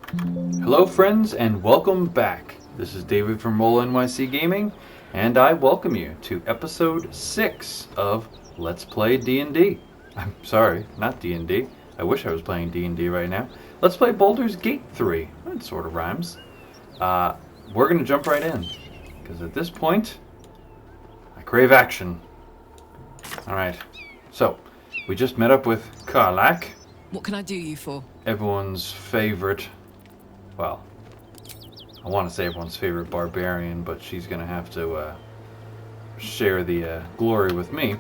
Hello friends and welcome back. This is David from Roll NYC Gaming and I welcome you to episode 6 of Let's Play D&D. I'm sorry, not D&D. I wish I was playing D&D right now. Let's play Baldur's Gate 3. That sort of rhymes. We're going to jump right in because at this point I crave action. Alright, so we just met up with Karlak. What can I do you for? Everyone's favorite, well, I want to say everyone's favorite barbarian, but she's going to have to share the glory with me.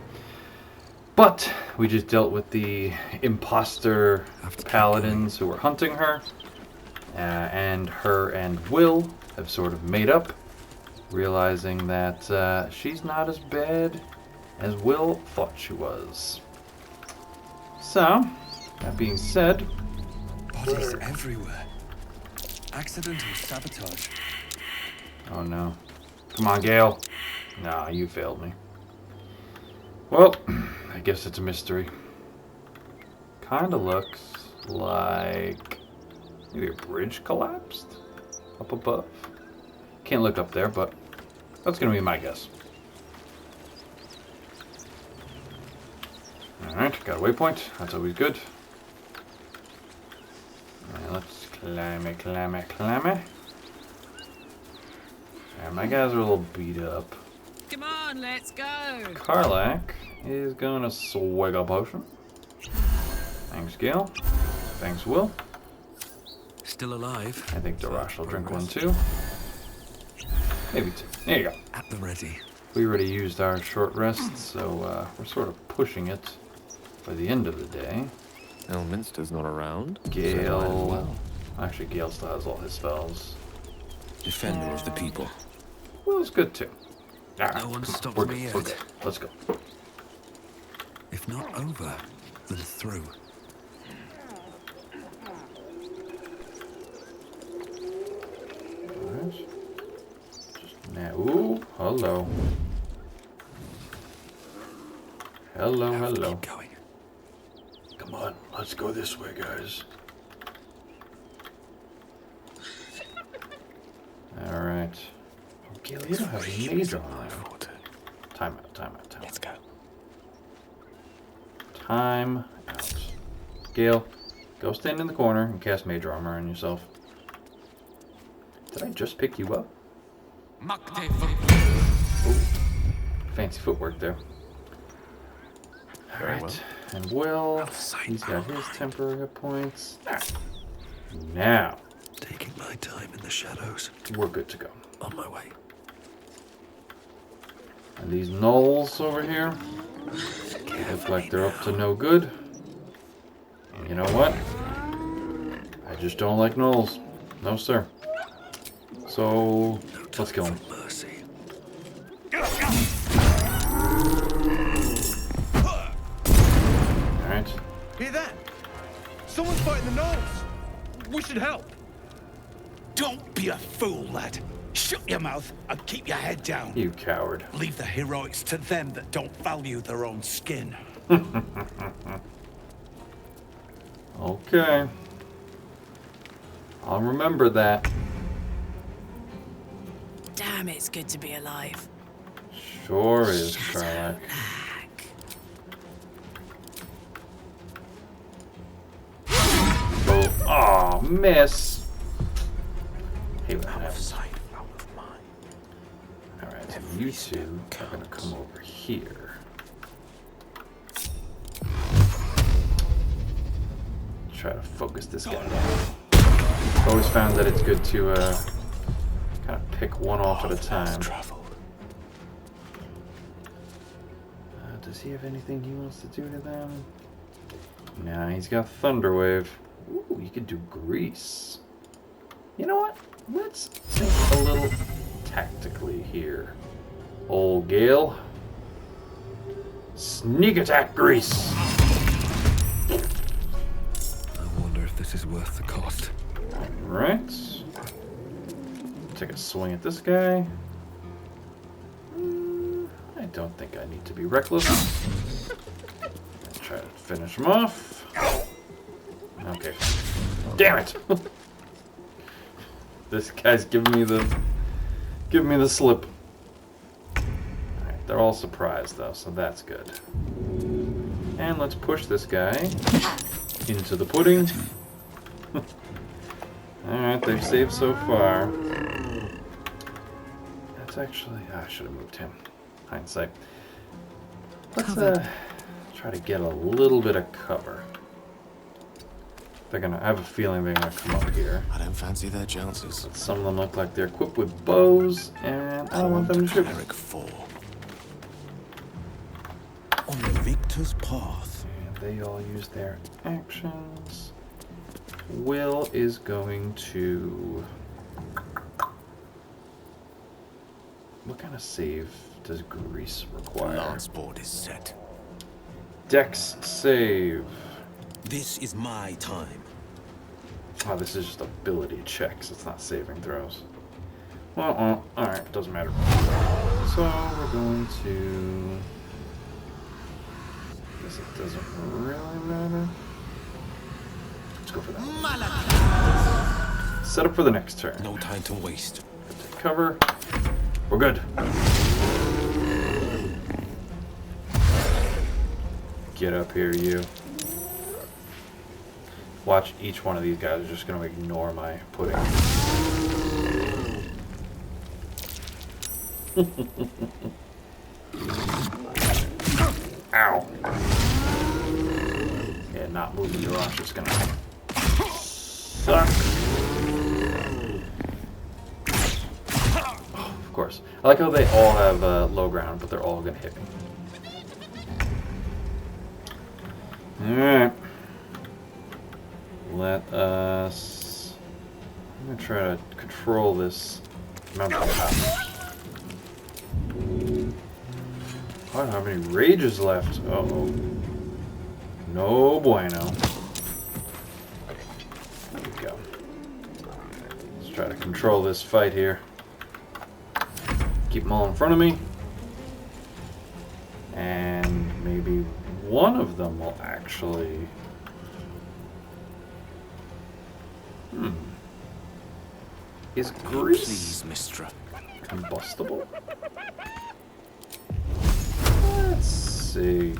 But we just dealt with the imposter paladins who were hunting her, and her and Wyll have sort of made up, realizing that she's not as bad as Wyll thought she was. So, that being said... Bodies everywhere. Accidental sabotage. Oh no. Come on, Gale. Nah, you failed me. Well, I guess it's a mystery. Kinda looks like maybe a bridge collapsed up above. Can't look up there, but that's gonna be my guess. Alright, got a waypoint. That's always good. Alright, let's climb it. Alright, my guys are a little beat up. Come on, let's go. Karlak is gonna swig a potion. Thanks, Gale. Thanks, Wyll. Still alive. I think Darash will drink one too. Maybe two. There you go. At the ready. We already used our short rest, so we're sort of pushing it by the end of the day. Elminster's not around. Gale. Actually, Gale still has all his spells. Defender of the people. Wyll's good too. Alright, No one stopped we're me good, we're yet. good. Let's go. If not over, then through. Alright. Just now. Ooh, hello. Hello. Keep going. Come on, let's go this way, guys. Alright. Oh, Gale, you don't have a mage on there. Time out. Let's go. Time out. Gale, go stand in the corner and cast mage armor on yourself. Did I just pick you up? Ooh, fancy footwork there. Alright, and Wyll, he's got his temporary hit points. Now, Taking my time in the shadows. we're good to go. On my way. And these Gnolls over here, they look like they're up to no good. And you know what? I just don't like Gnolls. No, sir. So, let's kill him. Mercy. Alright. Hear that? Someone's fighting the Gnolls. We should help. Don't be a fool, lad. Shut your mouth and keep your head down. You coward. Leave the heroics to them that don't value their own skin. Okay. I'll remember that. Damn, it's good to be alive. Sure is, Karlak. Oh, aw, miss. Hey, what happened? Sight, out of mind. Alright, so you two are gonna come over here. Try to focus this guy down. Always found that it's good to kind of pick one off at a time. Does he have anything he wants to do to them? Nah, he's got Thunderwave. Ooh, you could do Grease. You know what? Let's think a little tactically here. Old Gale. Sneak attack Grease. I wonder if this is worth the cost. Right. Take a swing at this guy. I don't think I need to be reckless. Try to finish him off. Okay. Damn it! This guy's giving me the slip. Alright, they're all surprised though, so that's good. And let's push this guy into the pudding. Alright, they've saved so far. That's actually... I should have moved him. Hindsight. Let's try to get a little bit of cover. They're gonna... I have a feeling they're gonna come up here. I don't fancy their chances. But some of them look like they're equipped with bows, and I don't want them to shoot. Cleric 4. On the victor's path. And they all use their actions. Wyll is going to... What kind of save does Grease require? Lance board is set. Dex save. This is my time. Oh, this is just ability checks. It's not saving throws. Well, alright, doesn't matter. So, we're going to... I guess it doesn't really matter. Let's go for that. Set up for the next turn. No time to waste. Take cover. We're good. Get up here, you. Watch, each one of these guys is just going to ignore my pudding. Ow. Yeah, not moving the rush is going to suck. Oh, of course. I like how they all have low ground, but they're all going to hit me. Alright. Let us... I'm going to try to control this mantle. I don't have any rages left. Uh-oh. No bueno. There we go. Let's try to control this fight here. Keep them all in front of me. And maybe one of them will actually... Is Grease Please, Mistra. combustible? Let's see.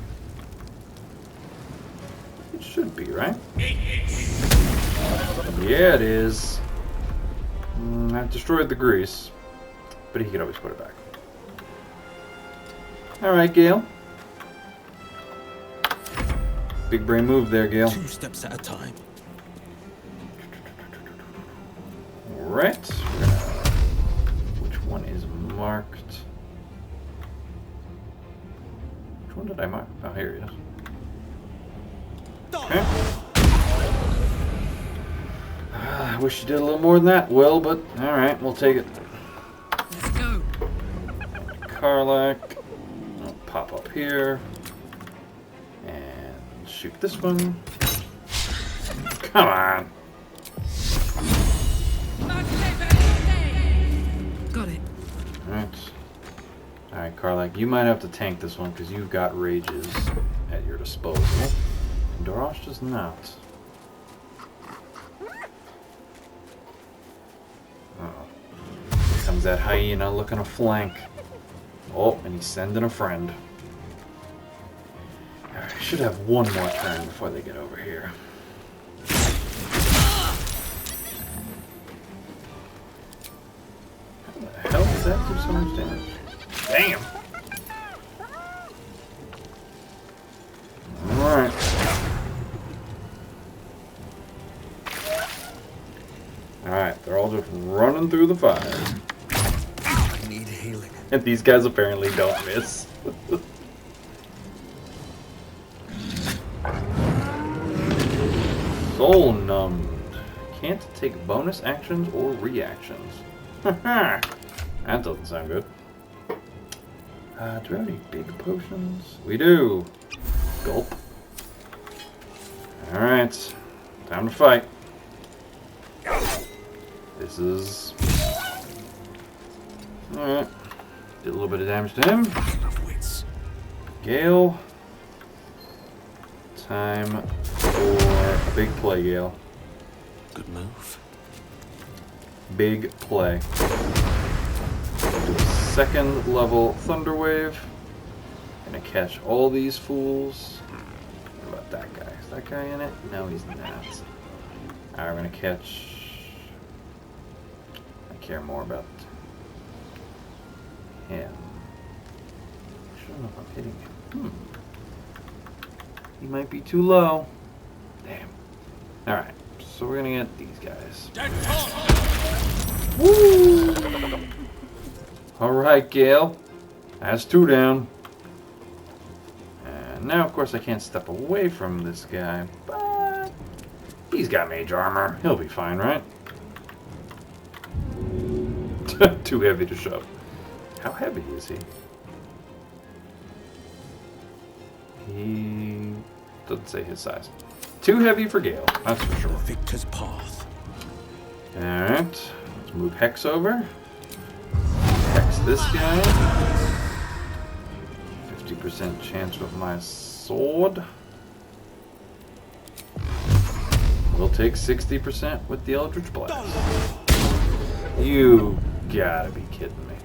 It should be, right? Yeah, it is. I've destroyed the grease, but he could always put it back. Alright, Gale. Big brain move there, Gale. 2 steps at a time. Alright. Which one is marked? Which one did I mark? Oh, here he is. Okay. I wish you did a little more than that, Wyll, but alright, we'll take it. Let's go. Karlach. I'll pop up here. And shoot this one. Come on. Got it. Alright. Alright, Karlach, you might have to tank this one because you've got rages at your disposal. And Dorosh does not. Uh-oh. Here comes that hyena looking a flank. Oh, and he's sending a friend. Alright, I should have one more turn before they get over here. How the hell does that do so much damage? Damn! Alright. Alright, they're all just running through the fire. I need healing. And these guys apparently don't miss. Soul numbed. Can't take bonus actions or reactions. That doesn't sound good. Do we have any big potions? We do. Gulp. Alright. Time to fight. This is... Alright. Did a little bit of damage to him. Battle of wits. Gale. Time for a big play, Gale. Good move. big play. Do a second level Thunder Wave. Gonna catch all these fools. What about that guy? Is that guy in it? No, he's not. Alright, we're gonna catch... I care more about him. I don't know if I'm hitting him. He might be too low. Damn. Alright, so we're gonna get these guys. Woo! Alright, Gale. That's 2 down. And now, of course, I can't step away from this guy, but he's got mage armor. He'll be fine, right? Too heavy to shove. How heavy is he? He doesn't say his size. Too heavy for Gale, that's for sure. Victor's path. Alright, let's move Hex over. Hex this guy. 50% chance with my sword. We'll take 60% with the Eldritch Blast. You gotta be kidding me.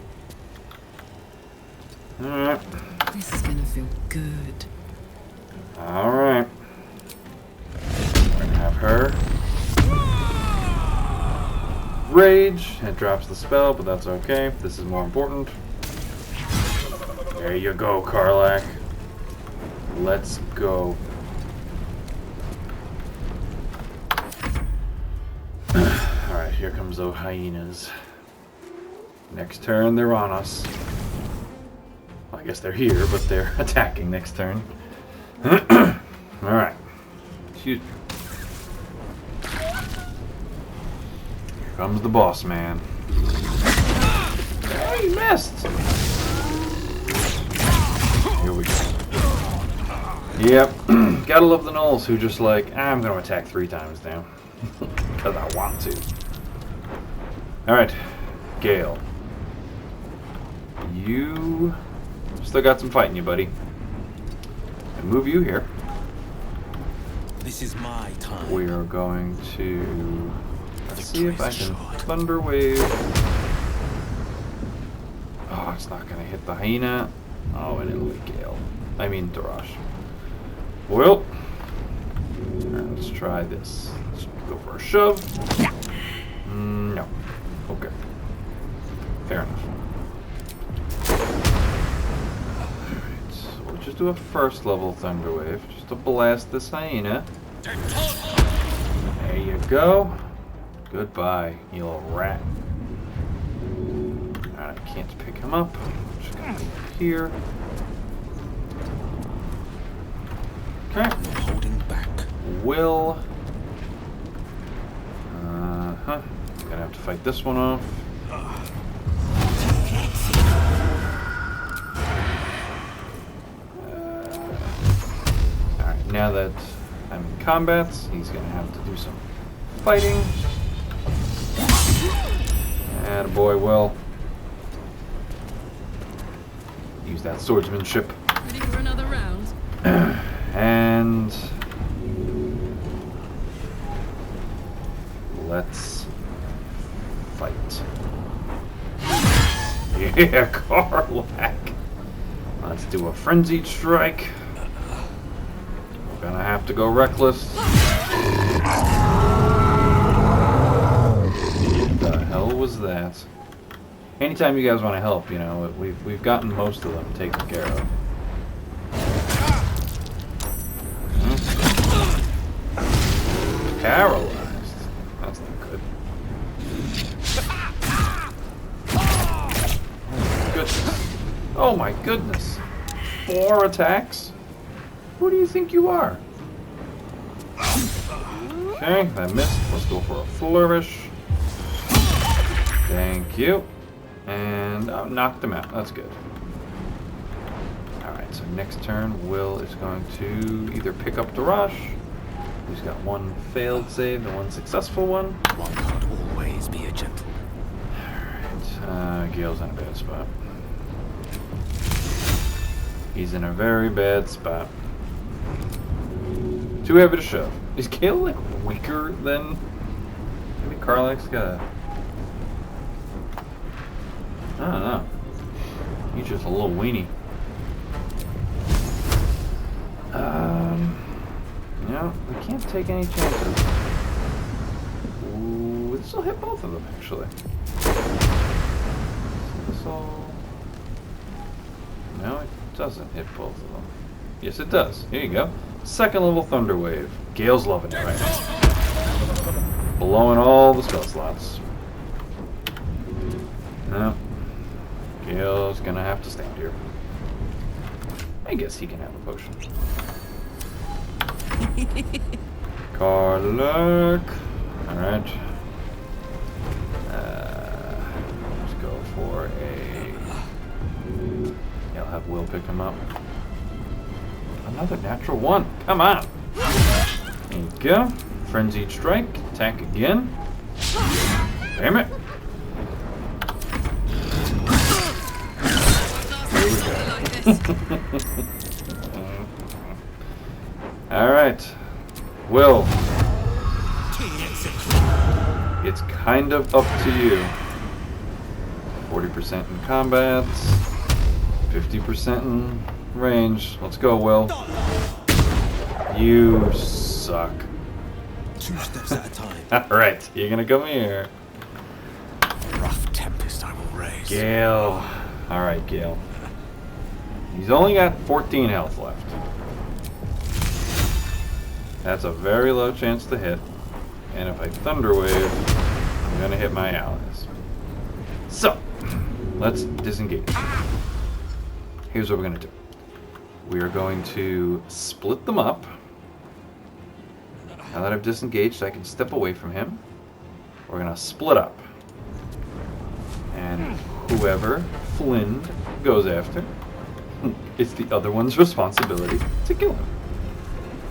Alright. This is gonna feel good. Alright. We're gonna have her rage. It drops the spell, but that's okay. This is more important. There you go, Karlach. Let's go. Alright, here comes those hyenas. Next turn, they're on us. Well, I guess they're here, but they're attacking next turn. Alright. Excuse me. Here comes the boss man. Hey, he missed! Here we go. Yep. Gotta love the Gnolls who just like, I'm gonna attack 3 times now. Because I want to. Alright. Gale. You still got some fight in you, buddy. And move you here. This is my time. We are going to... Let's see if I can Thunder Wave. Oh, it's not going to hit the hyena. Oh, and it'll be Gale. I mean, Darash. Well, alright, let's try this. Let's go for a shove. No. Okay. Fair enough. Alright, so we'll just do a first level Thunder Wave, just to blast this hyena. There you go. Goodbye, you little rat. Alright, I can't pick him up. I'm just gonna go here. Okay. Holding back. Wyll. Gonna have to fight this one off. Alright, now that I'm in combat, he's gonna have to do some fighting. Attaboy, Wyll. Use that swordsmanship. Ready for another round? And let's fight. Yeah, Karlach. Let's do a frenzied strike. We're gonna have to go reckless. What the hell was that? Anytime you guys want to help, you know, we've gotten most of them taken care of. Paralyzed. That's not good. Oh my goodness. 4 attacks? Who do you think you are? Okay, that missed. Let's go for a flourish. Thank you. And knocked him out. That's good. Alright, so next turn, Wyll is going to either pick up Darash. He's got 1 failed save and 1 successful one. One can't always be a gentleman. Alright, Gale's in a bad spot. He's in a very bad spot. Too heavy to shove. Is Gale like weaker than... Maybe Karlach's got a I don't know. He's just a little weenie. No, we can't take any chances. Ooh, this will hit both of them, actually. This'll... No, it doesn't hit both of them. Yes, it does. Here you go. Second level Thunder Wave. Gale's loving it right now. Blowing all the spell slots. No. Gale's gonna have to stand here. I guess he can have a potion. Card luck. Alright. Let's go for a... Yeah, I'll have Wyll pick him up. Another natural one. Come on. There you go. Frenzied Strike. Attack again. Damn it. Alright. Wyll. It's kind of up to you. 40% in combat. 50% in range. Let's go, Wyll. You suck. 2 steps at a time. Alright, you're gonna come here. Rough tempest I will raise. Gale. Alright, Gale. He's only got 14 health left. That's a very low chance to hit. And if I Thunder Wave, I'm gonna hit my allies. So, let's disengage. Here's what we're gonna do. We are going to split them up. Now that I've disengaged, I can step away from him. We're gonna split up. And whoever Flynn goes after, it's the other one's responsibility to kill him.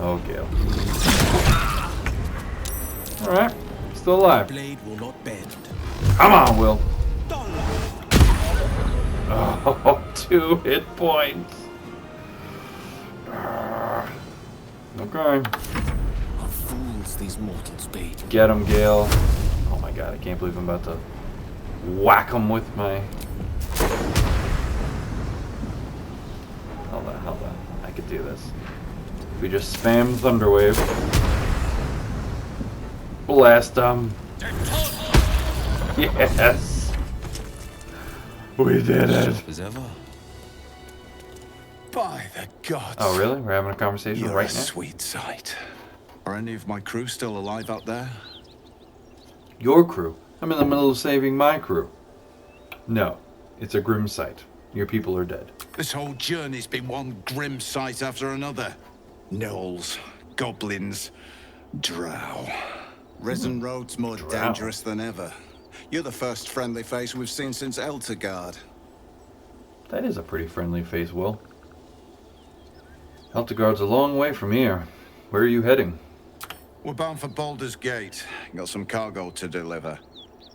Oh, Gale. Alright, still alive. Blade will not bend. Come on, Wyll. Oh, 2 hit points. Okay. What fools these mortals be. Get him, Gale. Oh my god, I can't believe I'm about to whack him with my... Hold on. I could do this. We just spam Thunder Wave. Blast him. Yes. We did it. As ever. By the gods. Oh, really? We're having a conversation You're right a now? sweet sight. Are any of my crew still alive out there? Your crew? I'm in the middle of saving my crew. No, it's a grim sight. Your people are dead. This whole journey's been one grim sight after another. Gnolls, goblins, drow. Risen Road's more Drow. dangerous than ever. You're the first friendly face we've seen since Eltergard. That is a pretty friendly face, Wyll. Eltergard's a long way from here. Where are you heading? We're bound for Baldur's Gate. Got some cargo to deliver.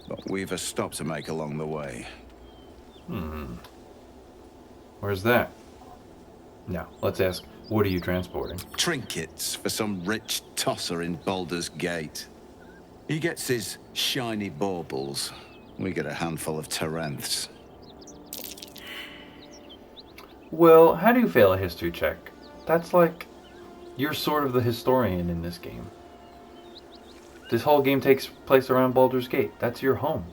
But we've a stop to make along the way. Where's that? No, let's ask, what are you transporting? Trinkets for some rich tosser in Baldur's Gate. He gets his shiny baubles. We get a handful of Terenths. Well, how do you fail a history check? That's like, you're sort of the historian in this game. This whole game takes place around Baldur's Gate. That's your home.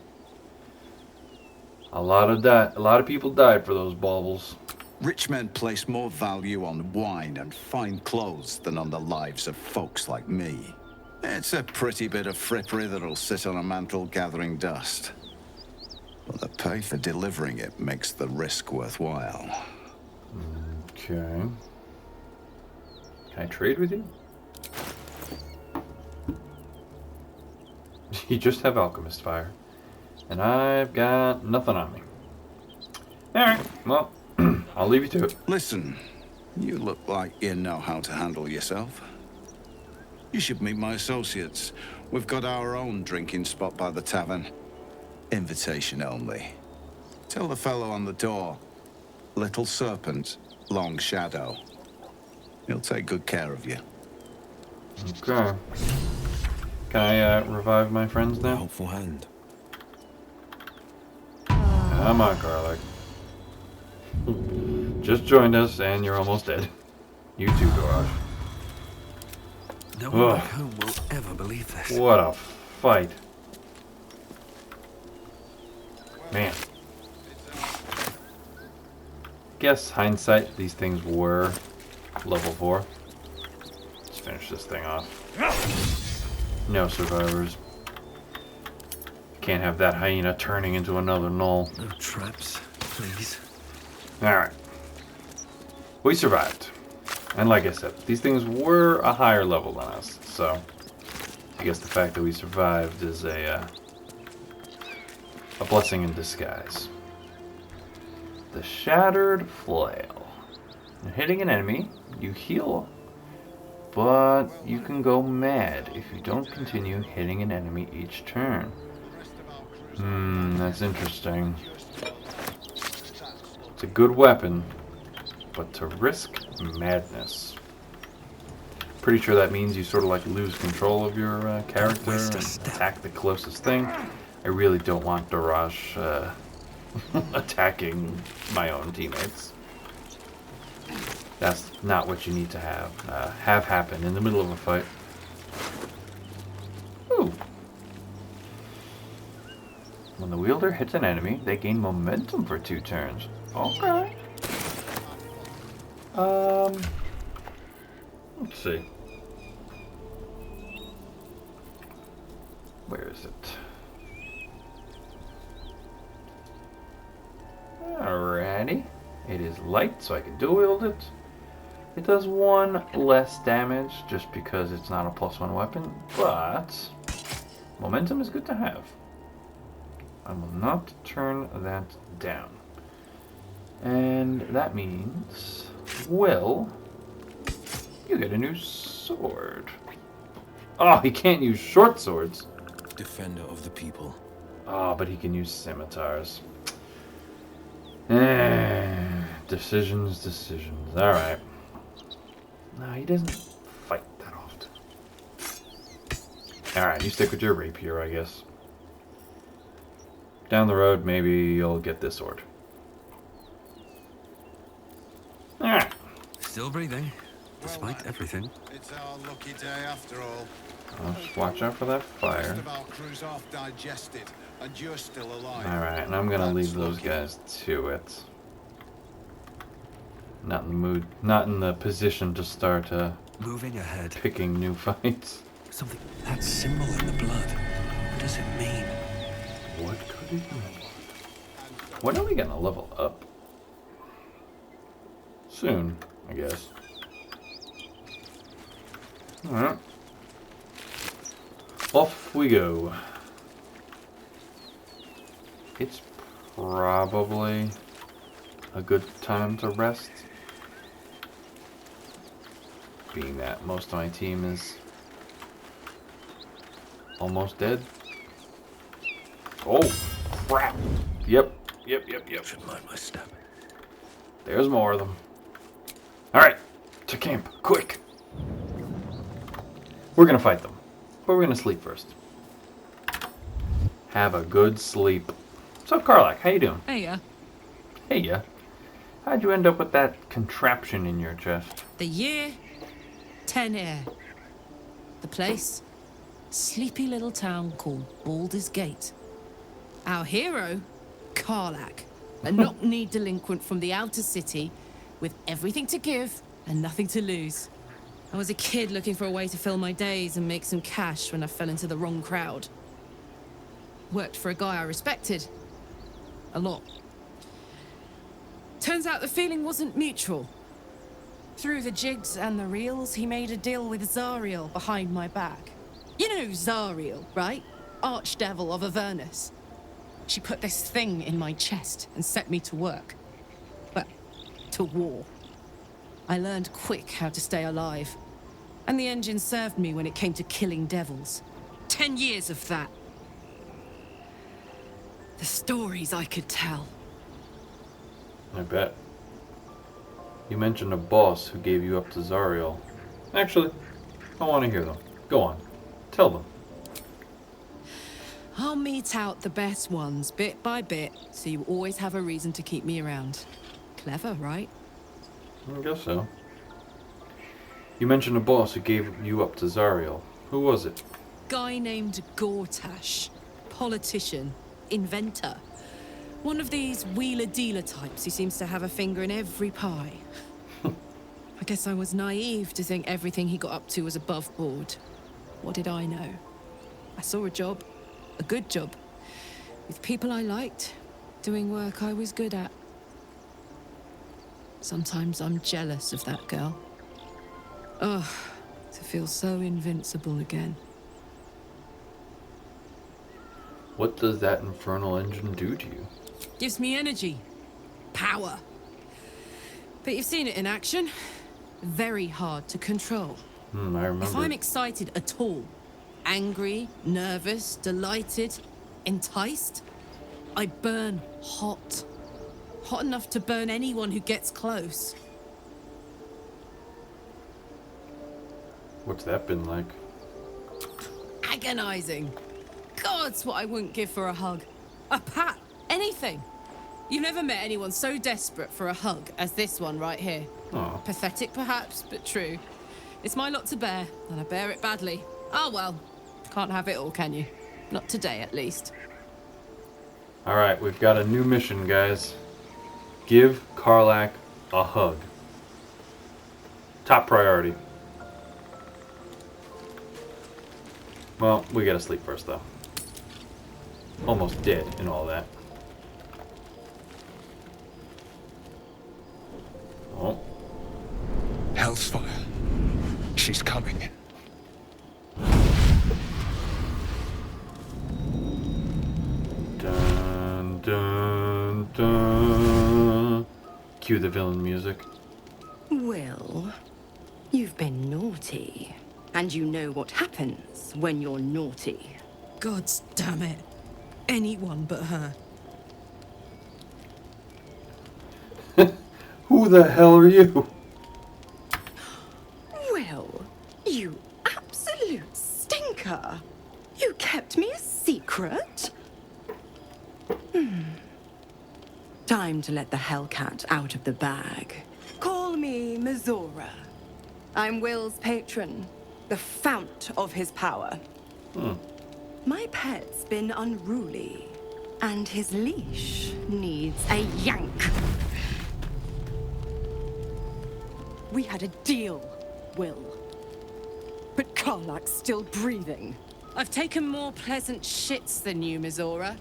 A lot of people died for those baubles. Rich men place more value on wine and fine clothes than on the lives of folks like me. It's a pretty bit of frippery that'll sit on a mantle gathering dust. But the pay for delivering it makes the risk worthwhile. Okay. Can I trade with you? You just have Alchemist Fire. And I've got nothing on me. Alright, well, I'll leave you to it. Listen, you look like you know how to handle yourself. You should meet my associates. We've got our own drinking spot by the tavern. Invitation only. Tell the fellow on the door. Little Serpent, Long Shadow. He'll take good care of you. Okay. Can I revive my friends now? Helpful hand. Come on, Garlic. Just joined us and you're almost dead. You too, Garage. No one back home will ever believe this. What a fight. Man. Guess hindsight, these things were level 4. Let's finish this thing off. No survivors. Can't have that hyena turning into another Gnoll. No traps, please. Alright. We survived. And like I said, these things were a higher level than us, so I guess the fact that we survived is a blessing in disguise. The Shattered Flail. When hitting an enemy, you heal, but you can go mad if you don't continue hitting an enemy each turn. That's interesting. It's a good weapon, but to risk madness. Pretty sure that means you sort of like lose control of your character and attack the closest thing. I really don't want Darash attacking my own teammates. That's not what you need to have happen in the middle of a fight. Ooh. When the wielder hits an enemy, they gain momentum for 2 turns. Okay. Let's see. Where is it? Alrighty. It is light, so I can dual wield it. It does 1 less damage just because it's not a +1 weapon, but momentum is good to have. I will not turn that down. And that means, Wyll, you get a new sword. Oh, he can't use short swords. Defender of the people. Oh, but he can use scimitars. Decisions. Alright. No, he doesn't fight that often. Alright, you stick with your rapier, I guess. Down the road, maybe you'll get this sword. Alright. Still breathing, despite everything. It's our lucky day after all. Just watch out for that fire. Most of our crew's off digested, and you're still alive. Alright, and I'm gonna leave those guys to it. Not in the mood, not in the position to start Moving ahead. picking new fights. Something, that symbol in the blood. What does it mean? What could it mean? When are we gonna level up? Soon, I guess. Alright. Off we go. It's probably a good time to rest. Being that most of my team is almost dead. Oh, crap. Yep. Should mind my step. There's more of them. Alright, to camp, quick. We're gonna fight them, but we're gonna sleep first. Have a good sleep. What's up, Karlak? How you doing? Hey, Hey, ya. How'd you end up with that contraption in your chest? the year, 10 air. The place, sleepy little town called Baldur's Gate. Our hero, Karlak, a knock-kneed delinquent from the outer city with everything to give and nothing to lose. I was a kid looking for a way to fill my days and make some cash when I fell into the wrong crowd. Worked for a guy I respected. A lot. Turns out the feeling wasn't mutual. Through the jigs and the reels, he made a deal with Zariel behind my back. You know Zariel, right? Archdevil of Avernus. She put this thing in my chest and set me to work. Well, to war. I learned quick how to stay alive. And the engine served me when it came to killing devils. 10 years of that. The stories I could tell. I bet. You mentioned a boss who gave you up to Zariel. Actually, I want to hear them. Go on. Tell them. I'll mete out the best ones bit by bit, so you always have a reason to keep me around. Clever, right? I guess so. You mentioned a boss who gave you up to Zariel. Who was it? Guy named Gortash. Politician. Inventor. One of these wheeler-dealer types who seems to have a finger in every pie. I guess I was naive to think everything he got up to was above board. What did I know? I saw a job. A good job. With people I liked. Doing work I was good at. Sometimes I'm jealous of that girl. Ugh, to feel so invincible again. What does that infernal engine do to you? Gives me energy. Power. But you've seen it in action. Very hard to control. I remember. If I'm excited at all, angry, nervous, delighted, enticed, I burn hot. Hot enough to burn anyone who gets close. What's that been like? Agonizing. God's what I wouldn't give for a hug. A pat. Anything. You've never met anyone so desperate for a hug as this one right here. Oh. Pathetic perhaps, but true. It's my lot to bear, and I bear it badly. Oh well. Can't have it all, can you? Not today, at least. Alright, we've got a new mission, guys. Give Karlach a hug. Top priority. Well, we gotta sleep first, though. Almost dead and all that. Oh. Hellsfire. She's coming. Dun, dun, dun. Cue the villain music. Wyll, you've been naughty. And you know what happens when you're naughty. God's damn it. Anyone but her. Who the hell are you? Wyll, you absolute stinker. You kept me a secret? Time to let the Hellcat out of the bag. Call me Mizora. I'm Wyll's patron, the fount of his power. My pet's been unruly, and his leash needs a yank. We had a deal, Wyll. But Karlach's still breathing. I've taken more pleasant shits than you, Mizora.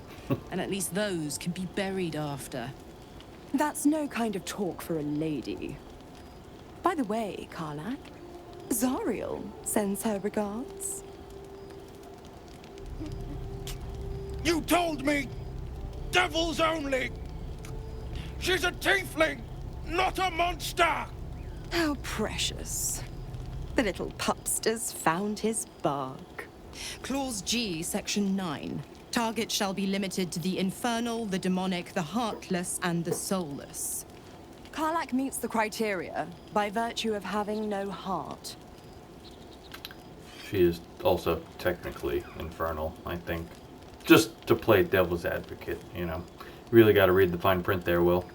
And at least those can be buried after. That's no kind of talk for a lady. By the way, Karlach, Zariel sends her regards. You told me! Devils only! She's a tiefling, not a monster! How precious. The little pupster's found his bark. Clause G, Section 9. Target shall be limited to the infernal, the demonic, the heartless, and the soulless. Karlach meets the criteria by virtue of having no heart. She is also technically infernal, I think. Just to play devil's advocate, you know. Really got to read the fine print there, Wyll.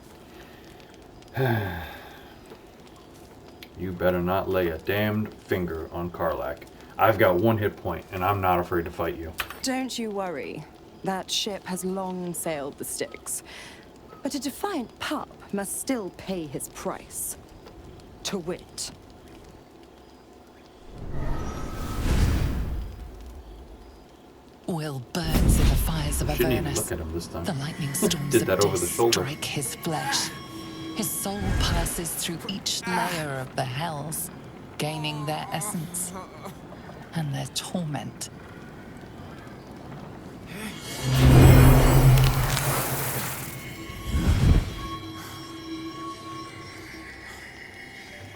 You better not lay a damned finger on Karlach. I've got 1 hit point, and I'm not afraid to fight you. Don't you worry. That ship has long sailed the Styx. But a defiant pup must still pay his price. To wit. Wyll burns in the fires of Shouldn't even Avernus. look at him this time. The lightning storms Did of that over the death shoulder. strike his flesh. His soul passes through each layer of the hells, gaining their essence and their torment.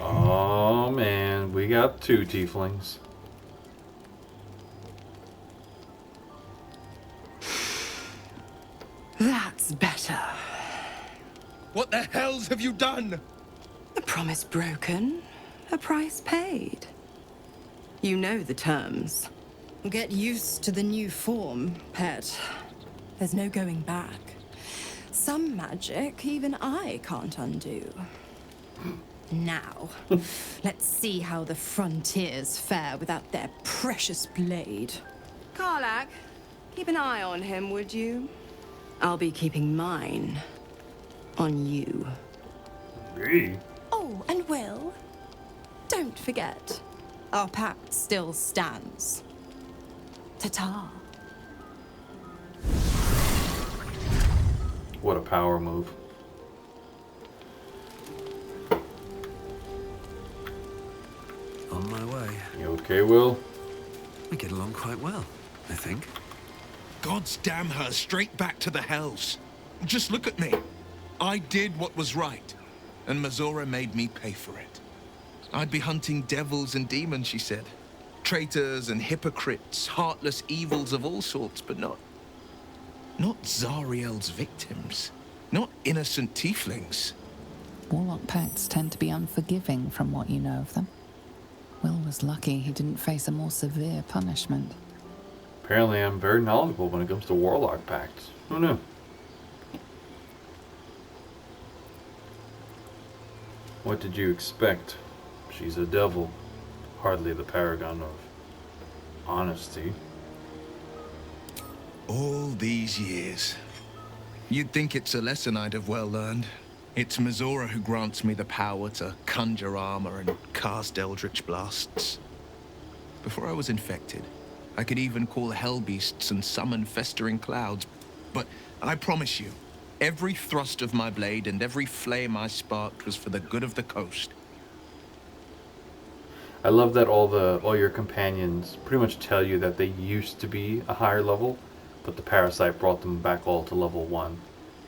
Oh man, we got 2 tieflings. That's better. What the hells have you done? A promise broken, a price paid. You know the terms. Get used to the new form, pet. There's no going back. Some magic even I can't undo. Now, let's see how the frontiers fare without their precious blade. Karlach, keep an eye on him, would you? I'll be keeping mine on you. Me? Oh, and Wyll, don't forget, our pact still stands. Ta-ta. What a power move. On my way. You okay, Wyll? We get along quite well, I think. Gods damn her, straight back to the hells. Just look at me. I did what was right, and Mizora made me pay for it. I'd be hunting devils and demons, she said. Traitors and hypocrites, heartless evils of all sorts, but not Zariel's victims. Not innocent tieflings. Warlock pacts tend to be unforgiving from what you know of them. Wyll was lucky he didn't face a more severe punishment. Apparently I'm very knowledgeable when it comes to warlock pacts. Who knew? What did you expect? She's a devil. Hardly the paragon of honesty. All these years. You'd think it's a lesson I'd have well learned. It's Mizora who grants me the power to conjure armor and cast eldritch blasts. Before I was infected, I could even call hell beasts and summon festering clouds. But I promise you, every thrust of my blade and every flame I sparked was for the good of the coast. I love that all your companions pretty much tell you that they used to be a higher level, but the parasite brought them back all to level 1.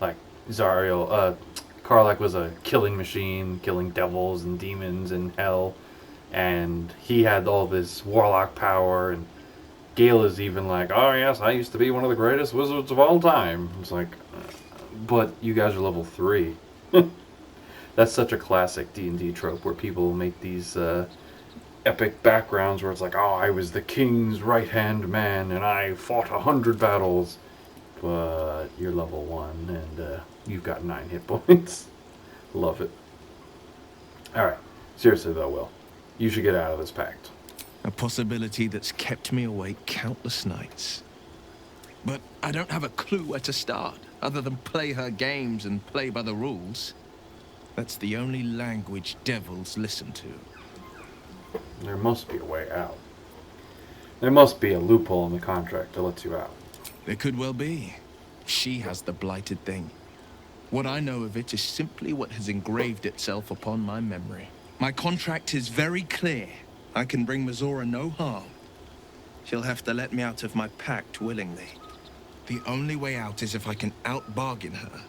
Like Zariel, Karlach was a killing machine, killing devils and demons in hell, and he had all this warlock power, and Gale is even like, oh yes, I used to be one of the greatest wizards of all time. It's like, but you guys are level 3. That's such a classic D&D trope where people make these epic backgrounds where it's like, oh, I was the king's right-hand man and I fought 100 battles. But you're level 1 and you've got 9 hit points. Love it. Alright, seriously though, Wyll, you should get out of this pact. A possibility that's kept me awake countless nights. But I don't have a clue where to start, other than play her games and play by the rules. That's the only language devils listen to. There must be a way out. There must be a loophole in the contract that lets you out. There could well be. She has the blighted thing. What I know of it is simply what has engraved itself upon my memory. My contract is very clear. I can bring Mizora no harm. She'll have to let me out of my pact willingly. The only way out is if I can out-bargain her.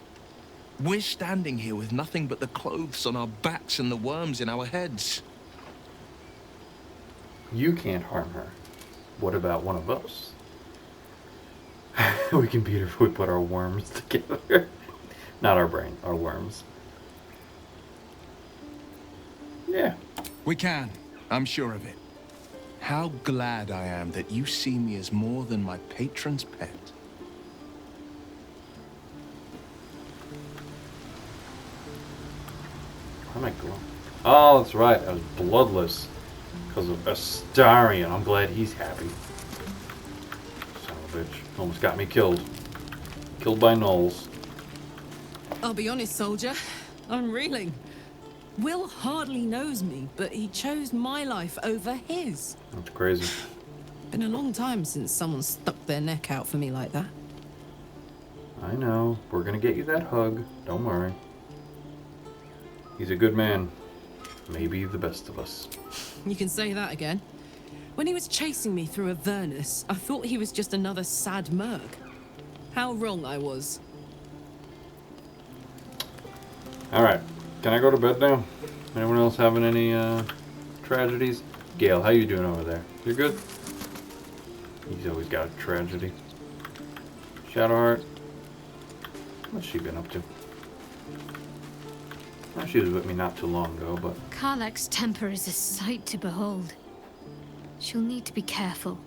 We're standing here with nothing but the clothes on our backs and the worms in our heads. You can't harm her. What about one of us? We can beat her if we put our worms together. Not our brain, our worms. Yeah. We can. I'm sure of it. How glad I am that you see me as more than my patron's pet. Where am I going? Oh, that's right. I was bloodless because of Astarion. I'm glad he's happy. Son of a bitch. Almost got me killed. Killed by Gnolls. I'll be honest, soldier. I'm reeling. Wyll hardly knows me, but he chose my life over his. That's crazy. Been a long time since someone stuck their neck out for me like that. I know. We're gonna get you that hug. Don't worry. He's a good man. Maybe the best of us. You can say that again. When he was chasing me through Avernus, I thought he was just another sad merc. How wrong I was. Alright. Can I go to bed now? Anyone else having any tragedies? Gale, how you doing over there? You good? He's always got a tragedy. Shadowheart. What's she been up to? Well, she was with me not too long ago, but... Karlach's temper is a sight to behold. She'll need to be careful.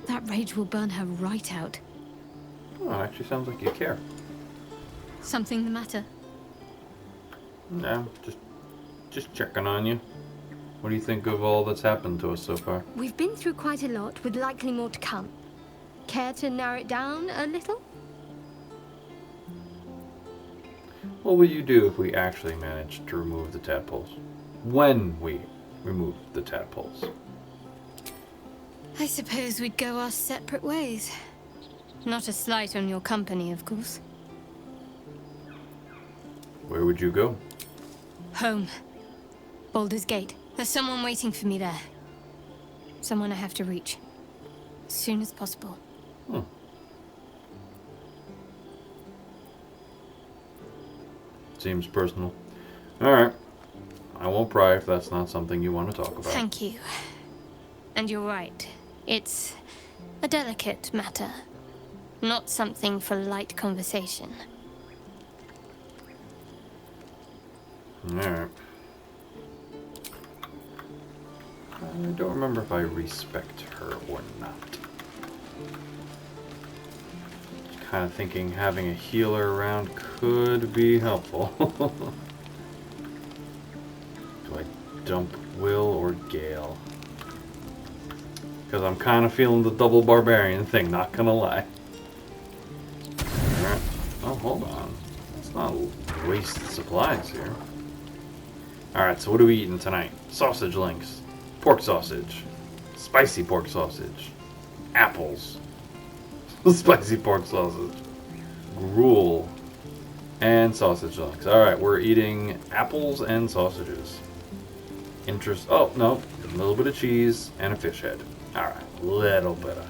That rage will burn her right out. Oh, it actually sounds like you care. Something the matter? No, just checking on you. What do you think of all that's happened to us so far? We've been through quite a lot, with likely more to come. Care to narrow it down a little? What will you do if we actually manage to remove the tadpoles? When we remove the tadpoles? I suppose we'd go our separate ways. Not a slight on your company, of course. Where would you go? Home. Baldur's Gate. There's someone waiting for me there. Someone I have to reach. As soon as possible. Seems personal. Alright. I won't pry if that's not something you want to talk about. Thank you. And you're right. It's a delicate matter. Not something for light conversation. Alright. I don't remember if I respect her or not. Kind of thinking having a healer around could be helpful. Do I dump Wyll or Gale? Because I'm kind of feeling the double barbarian thing, not gonna lie. Alright. Oh, hold on. Let's not waste supplies here. Alright, so what are we eating tonight? Sausage links. Pork sausage. Spicy pork sausage. Apples. Spicy pork sausage. Gruel. And sausage links. Alright, we're eating apples and sausages. Oh, no. A little bit of cheese and a fish head. Alright, a little bit of...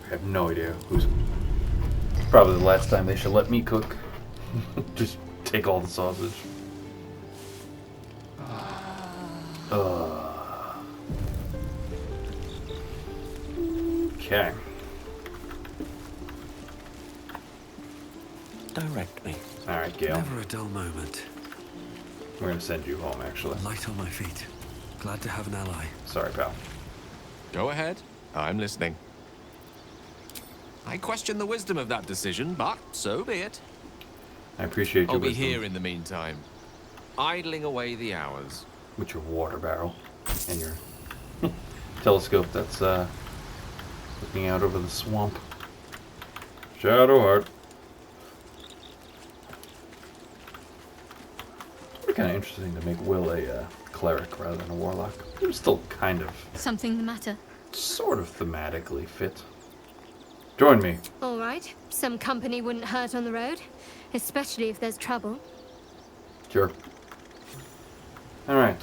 I have no idea who's... Probably the last time they should let me cook. Just take all the sausage. Okay. Direct me. Alright, Gale. Never a dull moment. We're gonna send you home, actually. Light on my feet. Glad to have an ally. Sorry, pal. Go ahead. I'm listening. I question the wisdom of that decision, but so be it. I appreciate your I'll be wisdom. here in the meantime, idling away the hours. With your water barrel and your telescope that's looking out over the swamp. Shadowheart. It'd be kind of interesting to make Wyll a cleric rather than a warlock. It was still kind of, Something the matter? sort of thematically fit. Join me. All right. Some company wouldn't hurt on the road, especially if there's trouble. Sure. Alright.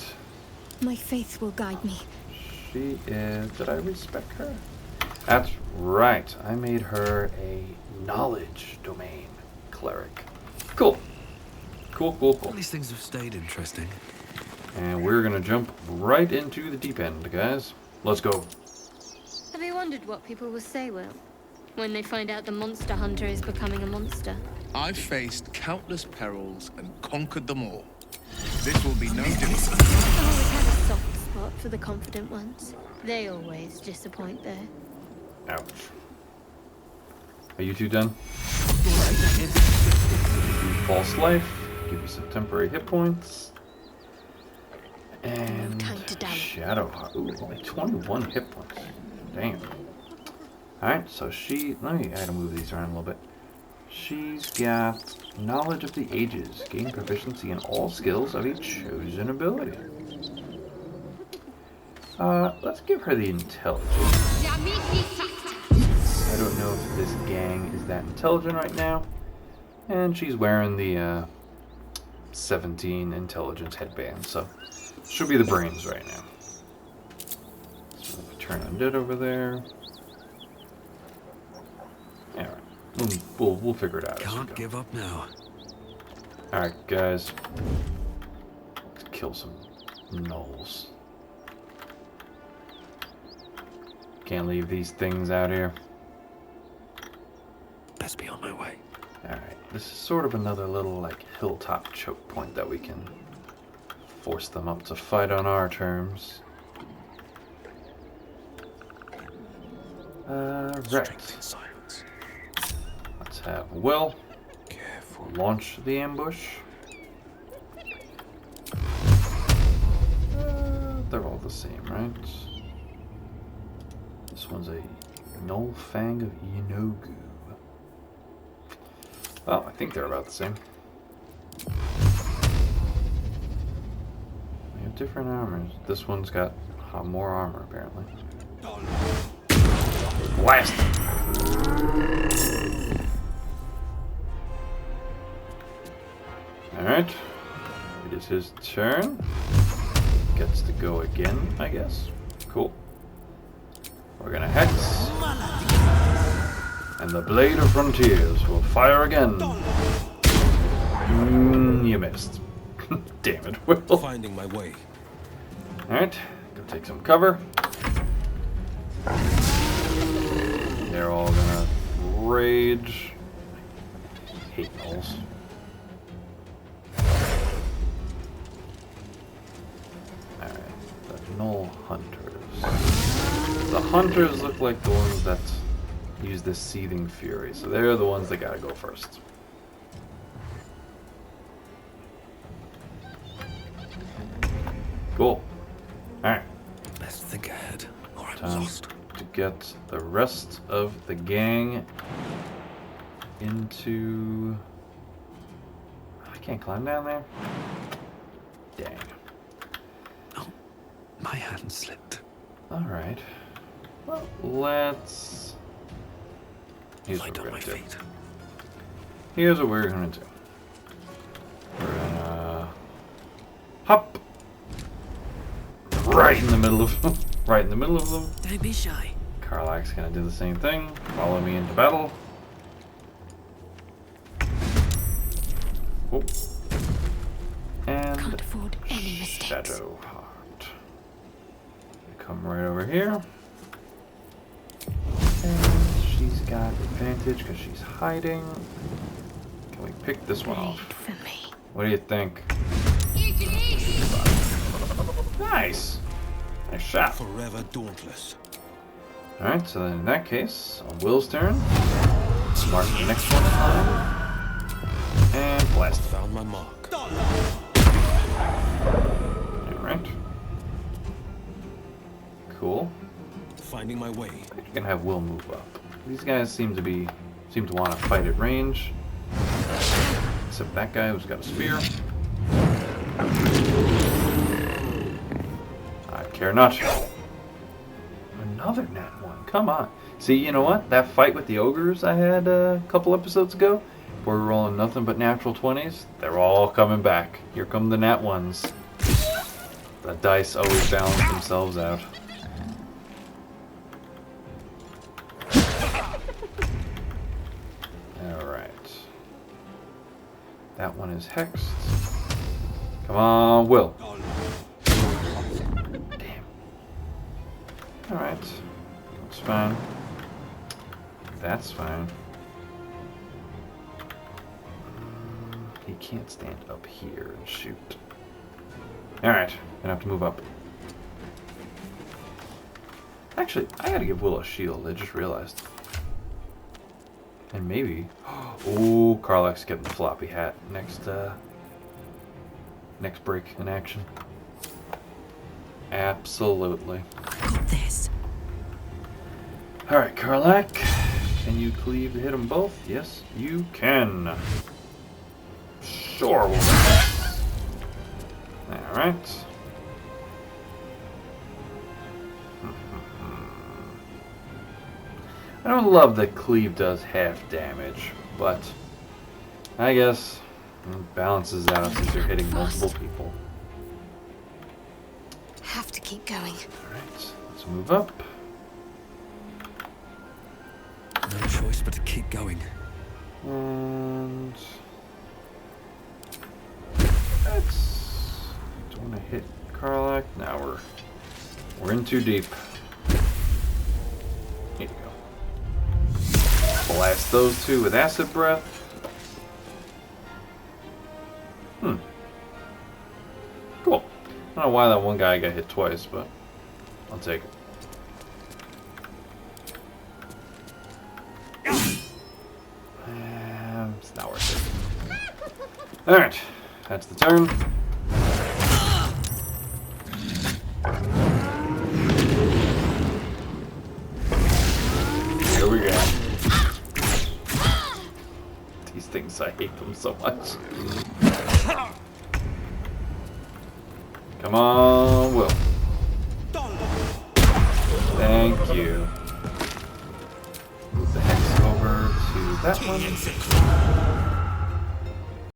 My faith will guide me. She is... Did I respect her? That's right. I made her a knowledge domain cleric. Cool. Cool, cool, cool. All these things have stayed interesting. And we're gonna jump right into the deep end, guys. Let's go. Have you wondered what people will say, Wyll, when they find out the monster hunter is becoming a monster? I've faced countless perils and conquered them all. This will be no different. I've always had a soft spot for the confident ones. They always disappoint, though. Ouch. Are you two done? False life. Give you some temporary hit points. And time to die. Shadowheart. Ooh, only 21 hit points. Damn. Alright, so let me add to move these around a little bit. She's got knowledge of the ages. Gain proficiency in all skills of a chosen ability. Let's give her the intelligence. I don't know if this gang is that intelligent right now. And she's wearing the 17 intelligence headband, so she'll be the brains right now. So turn undead over there. Alright, we'll figure it out. Can't give up now. Alright, guys. Let's kill some gnolls. Can't leave these things out here. Best be on my way. Alright, this is sort of another little, like, hilltop choke point that we can force them up to fight on our terms. Right. Let's have Wyll launch the ambush. They're all the same, right? This one's a Gnoll Fang of Yenogu. Well, I think they're about the same. They have different armors. This one's got more armor, apparently. Blast! Alright. It is his turn. Gets to go again, I guess. Cool. We're gonna hex. And the Blade of Frontiers will fire again. You missed. Damn it, Wyll. Finding my way. Alright, go take some cover. They're all gonna rage. I hate Gnolls. Alright, the Gnoll Hunters. The Hunters look like the ones that use this Seething Fury, so they're the ones that gotta go first. Cool. Alright. Best think ahead, or I'm Time lost. to get the rest of the gang into... I can't climb down there? Dang. Oh, my hand slipped. Alright. Well, let's... Here's Light what we're on my gonna do. feet. Here's what we're gonna do. We're gonna... hop! Right in the middle of them. Right in the middle of them. Don't be shy. Karlach's gonna do the same thing. Follow me into battle. Whoop. And Can't afford any mistakes. Shadowheart. Come right over here. And she's got advantage because she's hiding. Can we pick this one off? For me. What do you think? Nice! Nice shot. Forever dauntless. Alright, so then in that case, on Wyll's turn, mark the next one in line, and blast. Found my mark. Alright. Cool. Finding my way. You're gonna have Wyll move up. These guys seem to want to fight at range. Except that guy who's got a spear. I care not. Another nat one. Come on. See, you know what? That fight with the ogres I had a couple episodes ago, where we're rolling nothing but natural 20s, they're all coming back. Here come the nat ones. The dice always balance themselves out. Alright. That one is hexed. Come on, Wyll. Damn. Alright. That's fine. That's fine. He can't stand up here and shoot. Alright. Gonna have to move up. Actually, I gotta give Wyll a shield. I just realized. And maybe... Oh, Karlach's getting the floppy hat next break in action. Absolutely. Got this. Alright, Karlach. Can you cleave to hit them both? Yes, you can. Sure. Alright. I don't love that cleave does half damage, but I guess it balances out since you're hitting multiple people. Have to keep going. Alright, let's move up. No choice but to keep going. And let's... Don't want to hit Karlach. Now we're in too deep. Here you go. Blast those two with acid breath. Cool. I don't know why that one guy got hit twice, but I'll take it. It's not worth it. Alright, that's the turn. Here we go. These things, I hate them so much. Come on, Wyll. Thank you. Move the hex over to that one.